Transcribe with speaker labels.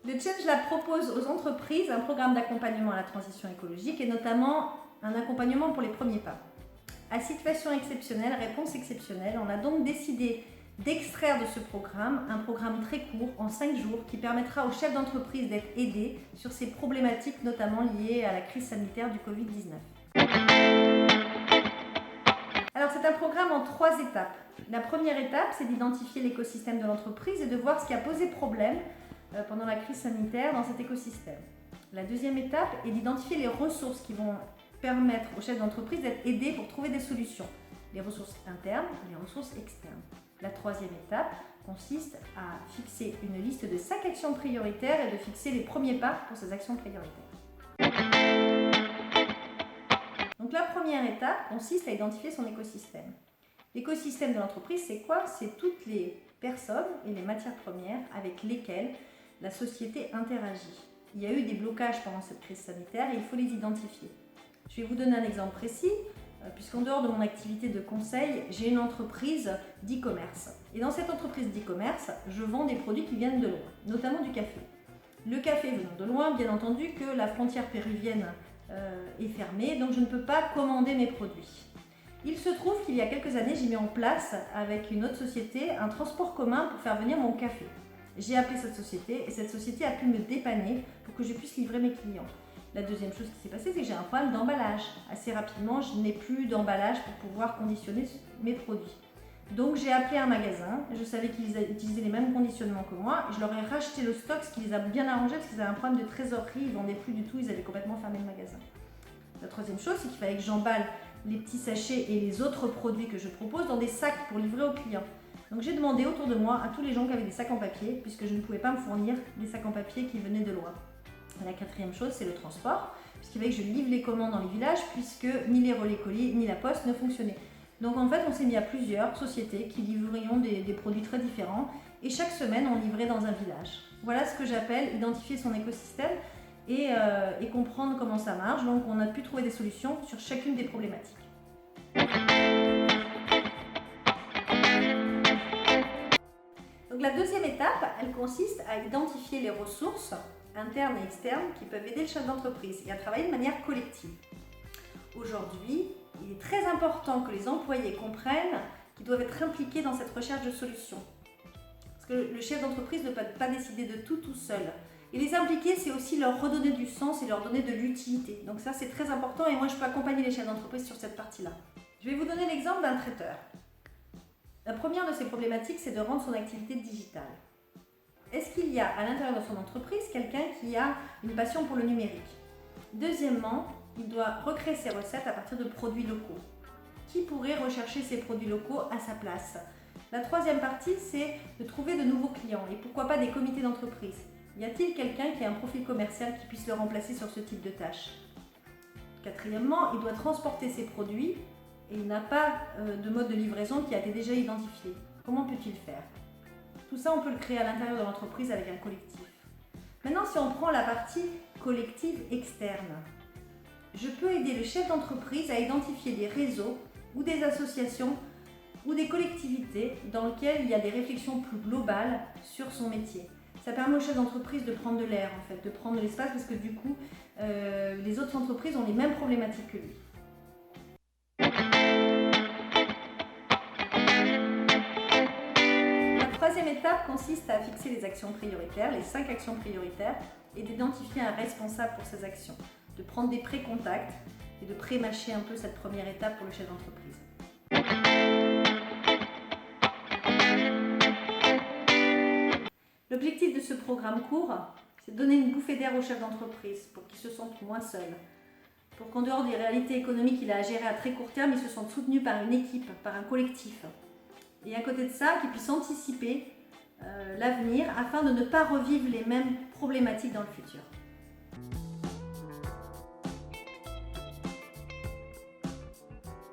Speaker 1: Le Change Lab propose aux entreprises un programme d'accompagnement à la transition écologique et notamment un accompagnement pour les premiers pas. À situation exceptionnelle, réponse exceptionnelle, on a donc décidé d'extraire de ce programme un programme très court, en 5 jours, qui permettra aux chefs d'entreprise d'être aidés sur ces problématiques notamment liées à la crise sanitaire du Covid-19. Alors c'est un programme en 3 étapes. La première étape, c'est d'identifier l'écosystème de l'entreprise et de voir ce qui a posé problème pendant la crise sanitaire dans cet écosystème. La deuxième étape est d'identifier les ressources qui vont permettre aux chefs d'entreprise d'être aidés pour trouver des solutions. Les ressources internes et les ressources externes. La troisième étape consiste à fixer une liste de 5 actions prioritaires et de fixer les premiers pas pour ces actions prioritaires. Donc la première étape consiste à identifier son écosystème. L'écosystème de l'entreprise, c'est quoi? C'est toutes les personnes et les matières premières avec lesquelles la société interagit. Il y a eu des blocages pendant cette crise sanitaire et il faut les identifier. Je vais vous donner un exemple précis, puisqu'en dehors de mon activité de conseil, j'ai une entreprise d'e-commerce. Et dans cette entreprise d'e-commerce, je vends des produits qui viennent de loin, notamment du café. Le café venant de loin, bien entendu que la frontière péruvienne est fermée, donc je ne peux pas commander mes produits. Il se trouve qu'il y a quelques années, j'ai mis en place avec une autre société un transport commun pour faire venir mon café. J'ai appelé cette société et cette société a pu me dépanner pour que je puisse livrer mes clients. La deuxième chose qui s'est passée, c'est que j'ai un problème d'emballage. Assez rapidement, je n'ai plus d'emballage pour pouvoir conditionner mes produits. Donc j'ai appelé un magasin, je savais qu'ils utilisaient les mêmes conditionnements que moi, et je leur ai racheté le stock, ce qui les a bien arrangés parce qu'ils avaient un problème de trésorerie, ils ne vendaient plus du tout, ils avaient complètement fermé le magasin. La troisième chose, c'est qu'il fallait que j'emballe les petits sachets et les autres produits que je propose dans des sacs pour livrer aux clients. Donc j'ai demandé autour de moi à tous les gens qui avaient des sacs en papier, puisque je ne pouvais pas me fournir des sacs en papier qui venaient de loin. Et la quatrième chose, c'est le transport, puisqu'il fallait que je livre les commandes dans les villages, puisque ni les relais colis ni la poste ne fonctionnaient. Donc en fait, on s'est mis à plusieurs sociétés qui livrions des produits très différents, et chaque semaine, on livrait dans un village. Voilà ce que j'appelle identifier son écosystème et comprendre comment ça marche. Donc on a pu trouver des solutions sur chacune des problématiques. Donc la deuxième étape, elle consiste à identifier les ressources internes et externes qui peuvent aider le chef d'entreprise et à travailler de manière collective. Aujourd'hui, il est très important que les employés comprennent qu'ils doivent être impliqués dans cette recherche de solutions. Parce que le chef d'entreprise ne peut pas décider de tout seul. Et les impliquer, c'est aussi leur redonner du sens et leur donner de l'utilité. Donc ça, c'est très important et moi, je peux accompagner les chefs d'entreprise sur cette partie-là. Je vais vous donner l'exemple d'un traiteur. La première de ces problématiques, c'est de rendre son activité digitale. Est-ce qu'il y a à l'intérieur de son entreprise quelqu'un qui a une passion pour le numérique? Deuxièmement, il doit recréer ses recettes à partir de produits locaux. Qui pourrait rechercher ces produits locaux à sa place? La troisième partie, c'est de trouver de nouveaux clients et pourquoi pas des comités d'entreprise. Y a-t-il quelqu'un qui a un profil commercial qui puisse le remplacer sur ce type de tâche? Quatrièmement, il doit transporter ses produits et il n'a pas de mode de livraison qui a été déjà identifié. Comment peut-il faire? Tout ça, on peut le créer à l'intérieur de l'entreprise avec un collectif. Maintenant, si on prend la partie collective externe, je peux aider le chef d'entreprise à identifier des réseaux ou des associations ou des collectivités dans lesquelles il y a des réflexions plus globales sur son métier. Ça permet au chef d'entreprise de prendre de l'air, en fait, de prendre de l'espace parce que du coup, les autres entreprises ont les mêmes problématiques que lui. La troisième étape consiste à fixer les actions prioritaires, les 5 actions prioritaires, et d'identifier un responsable pour ces actions, de prendre des pré-contacts et de pré-mâcher un peu cette première étape pour le chef d'entreprise. L'objectif de ce programme court, c'est de donner une bouffée d'air aux chefs d'entreprise pour qu'ils se sentent moins seuls, pour qu'en dehors des réalités économiques qu'il a à gérer à très court terme, ils se sentent soutenus par une équipe, par un collectif. Et à côté de ça, qu'ils puissent anticiper l'avenir afin de ne pas revivre les mêmes problématiques dans le futur.